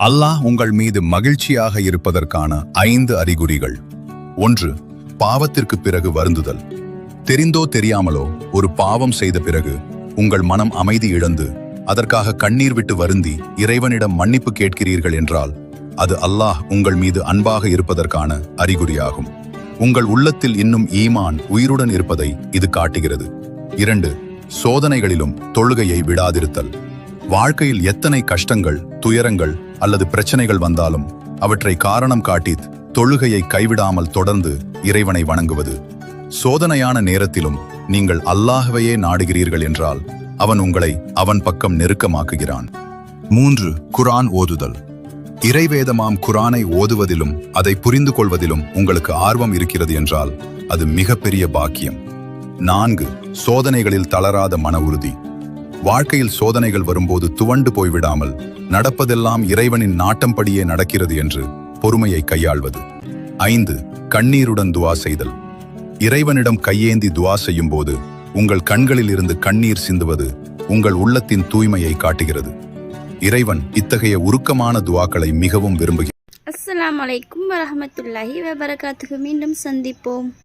அல்லாஹ் உங்கள் மீது மகிழ்ச்சியாக இருப்பதற்கான 5 அறிகுறிகள். 1. பாவத்திற்கு பிறகு வருந்துதல். தெரிந்தோ தெரியாமலோ ஒரு பாவம் செய்த பிறகு உங்கள் மனம் அமைதி இழந்து அதற்காக கண்ணீர் விட்டு வருந்தி இறைவனிடம் மன்னிப்பு கேட்கிறீர்கள் என்றால் அது அல்லாஹ் உங்கள் மீது அன்பாக இருப்பதற்கான அறிகுறியாகும். உங்கள் உள்ளத்தில் இன்னும் ஈமான் உயிருடன் இருப்பதை இது காட்டுகிறது. 2. சோதனைகளிலும் தொழுகையை விடாதிருத்தல். வாழ்க்கையில் எத்தனை கஷ்டங்கள், துயரங்கள் அல்லது பிரச்சனைகள் வந்தாலும் அவற்றை காரணம் காட்டி தொழுகையை கைவிடாமல் தொடர்ந்து இறைவனை வணங்குவது. சோதனையான நேரத்திலும் நீங்கள் அல்லாஹ்வையே நாடுகிறீர்கள் என்றால் அவன் உங்களை அவன் பக்கம் நெருக்கமாக்குகிறான். 3. குர்ஆன் ஓதுதல். இறைவேதமாம் குர்ஆனை ஓதுவதிலும் அதை புரிந்து கொள்வதிலும் உங்களுக்கு ஆர்வம் இருக்கிறது என்றால் அது மிகப்பெரிய பாக்கியம். 4. சோதனைகளில் தளராத மன உறுதி. வாழ்க்கையில் சோதனைகள் வரும்போது துவண்டு போய்விடாமல் நடப்பதெல்லாம் இறைவனின் நாட்டம்படியே நடக்கிறது என்று பொறுமையை கையாள்வது. 5. கண்ணீருடன் துவா செய்தல். இறைவனிடம் கையேந்தி துவா செய்யும் போது உங்கள் கண்களில் இருந்து கண்ணீர் சிந்துவது உங்கள் உள்ளத்தின் தூய்மையை காட்டுகிறது. இறைவன் இத்தகைய உருக்கமான துவாக்களை மிகவும் விரும்புகிறார். அஸ்ஸலாமு அலைக்கும் வரஹ்மத்துல்லாஹி வபரகாத்துஹு. மீண்டும் சந்திப்போம்.